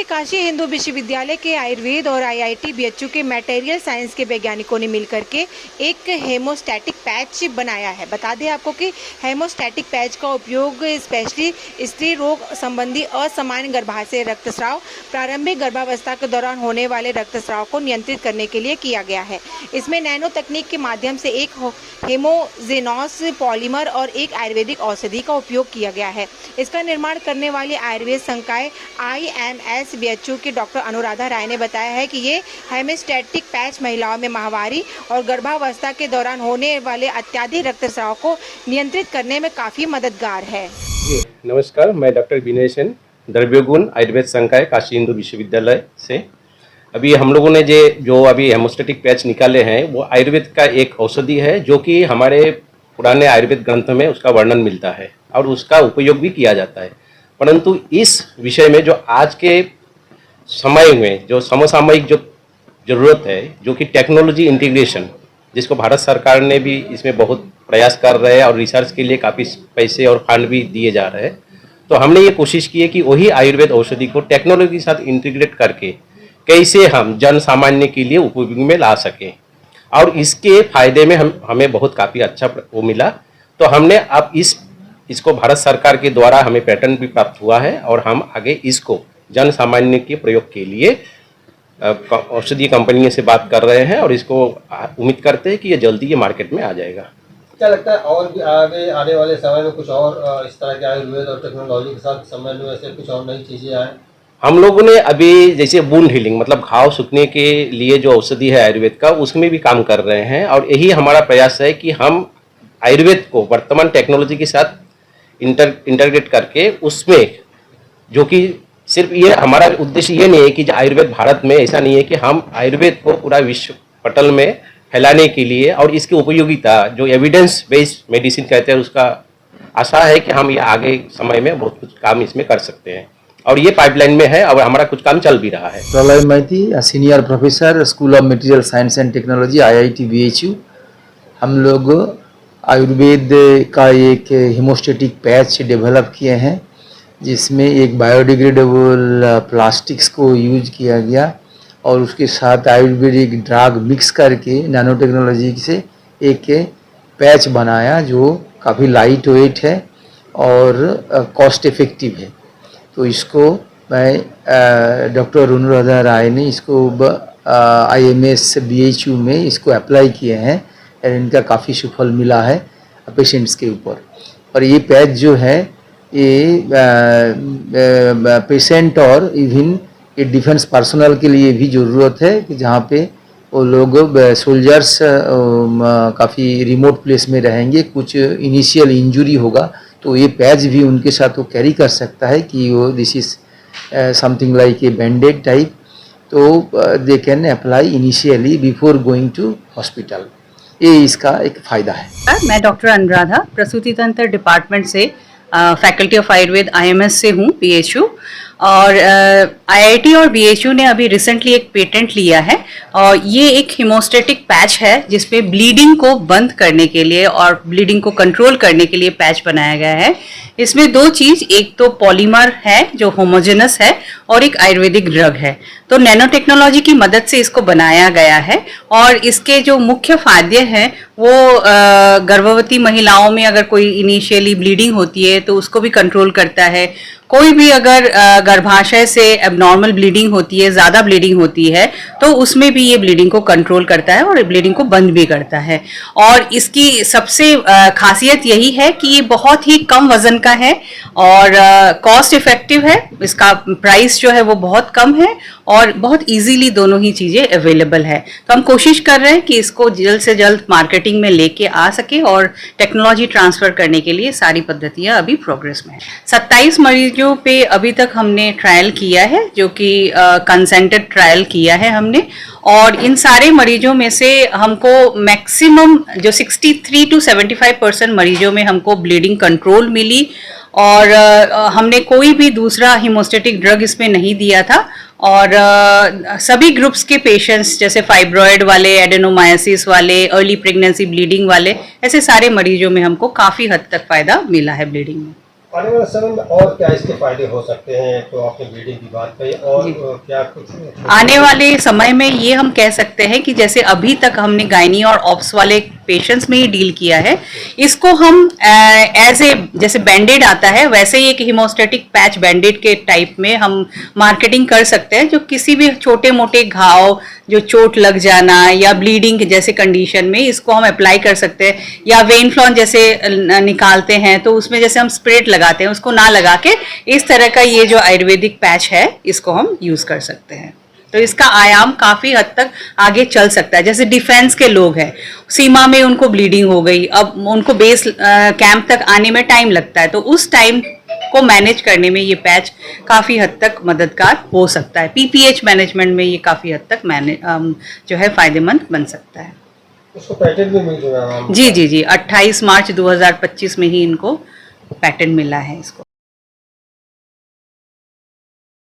काशी हिंदू विश्वविद्यालय के आयुर्वेद और आईआईटी बीएचयू के मटेरियल साइंस के वैज्ञानिकों ने मिलकर के एक हेमोस्टैटिक पैच बनाया है। बता दें आपको कि हेमोस्टैटिक पैच का उपयोग स्पेशली स्त्री रोग संबंधी असामान्य गर्भाशय रक्तस्राव, प्रारंभिक गर्भावस्था के दौरान होने वाले रक्तस्राव को नियंत्रित करने के लिए किया गया है। इसमें नैनो तकनीक के माध्यम से एक हेमोजेनोस पॉलीमर और एक आयुर्वेदिक औषधि का उपयोग किया गया है। इसका निर्माण करने वाली आयुर्वेद संकाय IMS बीएचयू के डॉक्टर अनुराधा राय ने बताया है कि ये हेमोस्टैटिक पैच महिलाओं में माहवारी और गर्भावस्था के दौरान होने वाले अत्याधिक रक्तस्राव को नियंत्रित करने में काफ़ी मददगार है। नमस्कार, मैं डॉक्टर विनय सेन, द्रव्यगुण आयुर्वेद संकाय काशी हिंदू विश्वविद्यालय से। अभी हम लोगों ने जो अभी हेमोस्टैटिक पैच निकाले हैं वो आयुर्वेद का एक औषधि है जो कि हमारे पुराने आयुर्वेद ग्रंथ में उसका वर्णन मिलता है और उसका उपयोग भी किया जाता है। परंतु इस विषय में जो आज के समय में जो समसामयिक जो ज़रूरत है, जो कि टेक्नोलॉजी इंटीग्रेशन, जिसको भारत सरकार ने भी इसमें बहुत प्रयास कर रहे हैं और रिसर्च के लिए काफ़ी पैसे और फंड भी दिए जा रहे हैं, तो हमने ये कोशिश की है कि वही आयुर्वेद औषधि को टेक्नोलॉजी के साथ इंटीग्रेट करके कैसे हम जन सामान्य के लिए उपयोग में ला सकें। और इसके फायदे में हमें बहुत काफ़ी अच्छा वो मिला। तो हमने अब इसको भारत सरकार के द्वारा हमें पेटेंट भी प्राप्त हुआ है और हम आगे इसको जन सामान्य के प्रयोग के लिए औषधि कंपनियों से बात कर रहे हैं और इसको उम्मीद करते हैं कि ये जल्दी ये मार्केट में आ जाएगा। क्या लगता है और भी आगे आने वाले समय में कुछ और इस तरह के आयुर्वेद और टेक्नोलॉजी के साथ समन्वय में ऐसे कुछ और नई चीज़ें आए? हम लोगों ने अभी जैसे वुंड हीलिंग मतलब घाव सूखने के लिए जो औषधि है आयुर्वेद का, उसमें भी काम कर रहे हैं और यही हमारा प्रयास है कि हम आयुर्वेद को वर्तमान टेक्नोलॉजी के साथ इंटरग्रेट करके उसमें, जो कि सिर्फ ये हमारा उद्देश्य ये नहीं है कि आयुर्वेद भारत में, ऐसा नहीं है कि हम आयुर्वेद को पूरा विश्व पटल में फैलाने के लिए और इसकी उपयोगिता जो एविडेंस बेस्ड मेडिसिन कहते हैं उसका आशा है कि हम ये आगे समय में बहुत कुछ काम इसमें कर सकते हैं और ये पाइपलाइन में है और हमारा कुछ काम चल भी रहा है। Pralay Maiti, senior professor, school of material science and technology, IIT BHU। हम लोग आयुर्वेद का एक हेमोस्टैटिक पैच डेवलप किए हैं जिसमें एक बायोडिग्रेडेबल प्लास्टिक्स को यूज किया गया और उसके साथ आयुर्वेदिक ड्रग मिक्स करके नैनो टेक्नोलॉजी से एक पैच बनाया जो काफ़ी लाइट वेट है और कॉस्ट इफ़ेक्टिव है। तो इसको मैं डॉक्टर अनुराधा राय ने इसको IMS BHU में इसको अप्लाई किए हैं और इनका काफ़ी सुफल मिला है पेशेंट्स के ऊपर। और ये पैच जो है ये पेशेंट और इवन ये डिफेंस पर्सनल के लिए भी ज़रूरत है कि जहाँ पे वो लोग सोल्जर्स काफ़ी रिमोट प्लेस में रहेंगे, कुछ इनिशियल इंजरी होगा तो ये पैच भी उनके साथ वो कैरी कर सकता है कि वो this is something like a banded type, तो they can apply initially before going to hospital. ये इसका एक फ़ायदा है। मैं डॉक्टर अनुराधा प्रसूति तंत्र डिपार्टमेंट से फैकल्टी ऑफ आयुर्वेद IMS से हूँ BHU, और IIT और BHU ने अभी रिसेंटली एक पेटेंट लिया है और ये एक हेमोस्टैटिक पैच है जिसमें ब्लीडिंग को बंद करने के लिए और ब्लीडिंग को कंट्रोल करने के लिए पैच बनाया गया है। इसमें दो चीज़, एक तो पॉलीमर है जो होमोजेनस है और एक आयुर्वेदिक ड्रग है। तो नैनो टेक्नोलॉजी की मदद से इसको बनाया गया है और इसके जो मुख्य फायदे हैं वो गर्भवती महिलाओं में अगर कोई इनिशियली ब्लीडिंग होती है तो उसको भी कंट्रोल करता है। कोई भी अगर गर्भाशय से एबनॉर्मल ब्लीडिंग होती है, ज़्यादा ब्लीडिंग होती है, तो उसमें भी ये ब्लीडिंग को कंट्रोल करता है और ब्लीडिंग को बंद भी करता है। और इसकी सबसे खासियत यही है कि ये बहुत ही कम वजन का है और कॉस्ट इफेक्टिव है। इसका प्राइस जो है वो बहुत कम है और बहुत इजीली दोनों ही चीज़ें अवेलेबल है। तो हम कोशिश कर रहे हैं कि इसको जल्द से जल्द मार्केटिंग में लेके आ सके और टेक्नोलॉजी ट्रांसफ़र करने के लिए सारी पद्धतियाँ अभी प्रोग्रेस में है। 27 मरीजों पे अभी तक हमने ट्रायल किया है, जो कि कंसेंटेड ट्रायल किया है हमने, और इन सारे मरीजों में से हमको मैक्सिमम जो 63 to 75% मरीजों में हमको ब्लीडिंग कंट्रोल मिली और हमने कोई भी दूसरा हेमोस्टैटिक ड्रग इसमें नहीं दिया था। और सभी ग्रुप्स के पेशेंट्स जैसे फाइब्रॉयड वाले, एडेनोमायोसिस वाले, अर्ली प्रेगनेंसी ब्लीडिंग वाले, ऐसे सारे मरीजों में हमको काफ़ी हद तक फ़ायदा मिला है ब्लीडिंग में। आने वाले समय में और क्या इसके फायदे हो सकते हैं? तो आपने ब्लीडिंग की बात कही और जी। क्या कुछ आने वाले समय में ये हम कह सकते हैं कि जैसे अभी तक हमने गायनी और ऑप्स वाले पेशेंट्स में ही डील किया है, इसको हम एज ए जैसे बैंडेड आता है वैसे ही एक हीमोस्टेटिक पैच बैंडेड के टाइप में हम मार्केटिंग कर सकते हैं, जो किसी भी छोटे मोटे घाव, जो चोट लग जाना या ब्लीडिंग जैसे कंडीशन में इसको हम अप्लाई कर सकते हैं, या वेन फ्लॉन जैसे निकालते हैं तो उसमें जैसे हम स्प्रेट लगाते हैं उसको ना लगा के इस तरह का ये जो आयुर्वेदिक पैच है इसको हम यूज कर सकते हैं। तो इसका आयाम काफी हद तक आगे चल सकता है। जैसे डिफेंस के लोग हैं, सीमा में उनको ब्लीडिंग हो गई, अब उनको बेस कैंप तक आने में टाइम लगता है, तो उस टाइम को मैनेज करने में ये पैच काफी हद तक मददगार हो सकता है। पीपीएच मैनेजमेंट में ये काफी हद तक जो है फायदेमंद बन सकता है। उसको पैटेंट भी मिल चुका है? जी जी जी, 28 मार्च 2025 में ही इनको पैटेंट मिला है इसको।